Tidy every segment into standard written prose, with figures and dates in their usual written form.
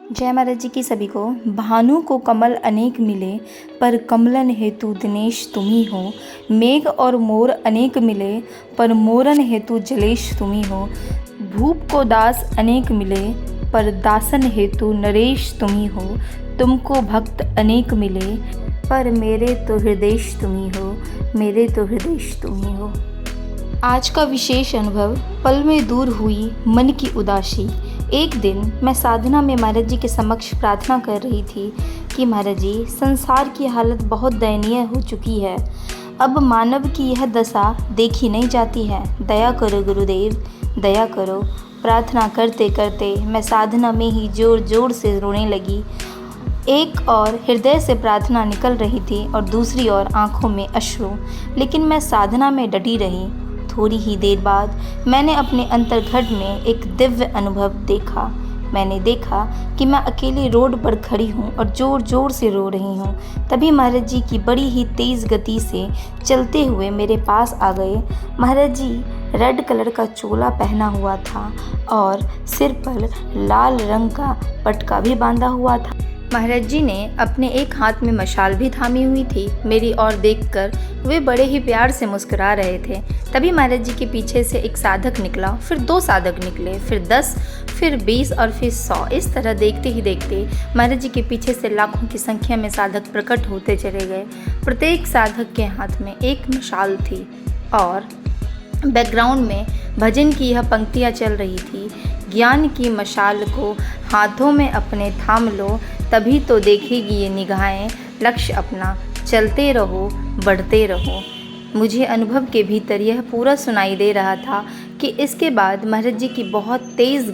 जय महाराज जी की सभी को। भानु को कमल अनेक मिले, पर कमलन हेतु दिनेश तुम ही हो। मेघ और मोर अनेक मिले, पर मोरन हेतु जलेश तुम ही हो। भूप को दास अनेक मिले, पर दासन हेतु नरेश तुम ही हो। तुमको भक्त अनेक मिले, पर मेरे तो हृदय तुम ही हो, मेरे तो हृदय तुम ही हो। आज का विशेष अनुभव। पल में दूर हुई मन की उदासी। एक दिन मैं साधना में महाराज जी के समक्ष प्रार्थना कर रही थी कि महाराज जी, संसार की हालत बहुत दयनीय हो चुकी है। अब मानव की यह दशा देखी नहीं जाती है। दया करो गुरुदेव, दया करो। प्रार्थना करते करते मैं साधना में ही जोर जोर से रोने लगी। एक और हृदय से प्रार्थना निकल रही थी और दूसरी ओर आंखों में अश्रु। लेकिन मैं साधना में डटी रही। थोड़ी ही देर बाद मैंने अपने अंतर्घट में एक दिव्य अनुभव देखा। मैंने देखा कि मैं अकेली रोड पर खड़ी हूँ और ज़ोर ज़ोर से रो रही हूँ। तभी महाराज जी की बड़ी ही तेज़ गति से चलते हुए मेरे पास आ गए। महाराज जी रेड कलर का चोला पहना हुआ था और सिर पर लाल रंग का पटका भी बांधा हुआ था। महाराज जी ने अपने एक हाथ में मशाल भी थामी हुई थी। मेरी ओर देखकर वे बड़े ही प्यार से मुस्कुरा रहे थे। तभी महाराज जी के पीछे से एक साधक निकला, फिर 2 साधक निकले, फिर 10, फिर 20 और फिर 100। इस तरह देखते ही देखते महाराज जी के पीछे से लाखों की संख्या में साधक प्रकट होते चले गए। प्रत्येक साधक के हाथ में एक मशाल थी और बैकग्राउंड में भजन की यह पंक्तियाँ चल रही थी। ज्ञान की मशाल को हाथों में अपने थाम लो, तभी तो देखेगी ये निगाहें लक्ष्य अपना। चलते रहो, बढ़ते रहो। मुझे अनुभव के भीतर यह पूरा सुनाई दे रहा था कि इसके बाद महाराज जी की बहुत तेज़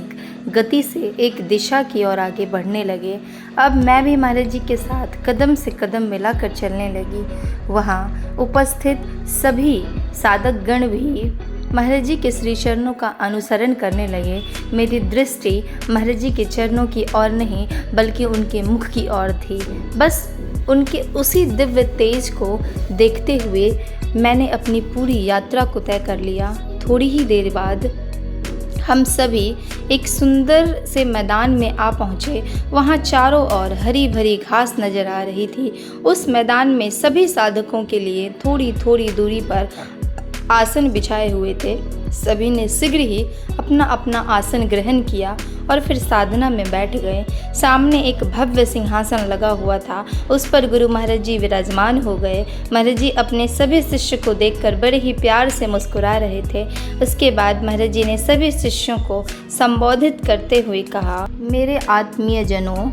गति से एक दिशा की ओर आगे बढ़ने लगे। अब मैं भी महाराज जी के साथ कदम से कदम मिलाकर चलने लगी। वहाँ उपस्थित सभी साधक गण भी महाराज जी के श्री चरणों का अनुसरण करने लगे। मेरी दृष्टि महाराज जी के चरणों की ओर नहीं बल्कि उनके मुख की ओर थी। बस उनके उसी दिव्य तेज को देखते हुए मैंने अपनी पूरी यात्रा को तय कर लिया। थोड़ी ही देर बाद हम सभी एक सुंदर से मैदान में आ पहुँचे। वहाँ चारों ओर हरी भरी घास नज़र आ रही थी। उस मैदान में सभी साधकों के लिए थोड़ी थोड़ी दूरी पर आसन बिछाए हुए थे। सभी ने शीघ्र ही अपना अपना आसन ग्रहण किया और फिर साधना में बैठ गए। सामने एक भव्य सिंहासन लगा हुआ था, उस पर गुरु महाराज जी विराजमान हो गए। महाराज जी अपने सभी शिष्य को देखकर बड़े ही प्यार से मुस्कुरा रहे थे। उसके बाद महाराज जी ने सभी शिष्यों को संबोधित करते हुए कहा, मेरे आत्मीय जनों।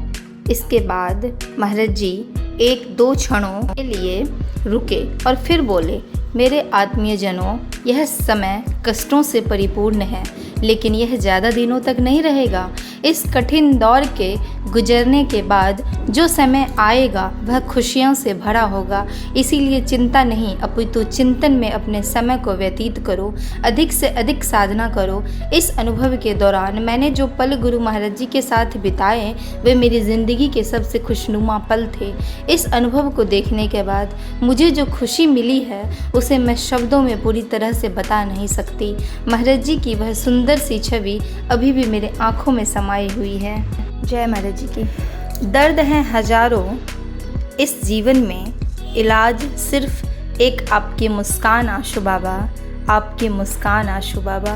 इसके बाद महाराज जी 1-2 क्षणों के लिए रुके और फिर बोले, मेरे आत्मीय जनों, यह समय कष्टों से परिपूर्ण है, लेकिन यह ज़्यादा दिनों तक नहीं रहेगा। इस कठिन दौर के गुजरने के बाद जो समय आएगा वह खुशियों से भरा होगा। इसीलिए चिंता नहीं अपितु चिंतन में अपने समय को व्यतीत करो, अधिक से अधिक साधना करो। इस अनुभव के दौरान मैंने जो पल गुरु महाराज जी के साथ बिताए वे मेरी ज़िंदगी के सबसे खुशनुमा पल थे। इस अनुभव को देखने के बाद मुझे जो खुशी मिली है उसे मैं शब्दों में पूरी तरह से बता नहीं सकती। महाराज जी की वह सुंदर सी छवि अभी भी मेरे आँखों में समाई हुई है। जय महाराज जी की। दर्द हैं हजारों इस जीवन में, इलाज सिर्फ एक आपकी मुस्कान आशु बाबा, आपकी मुस्कान आशु बाबा।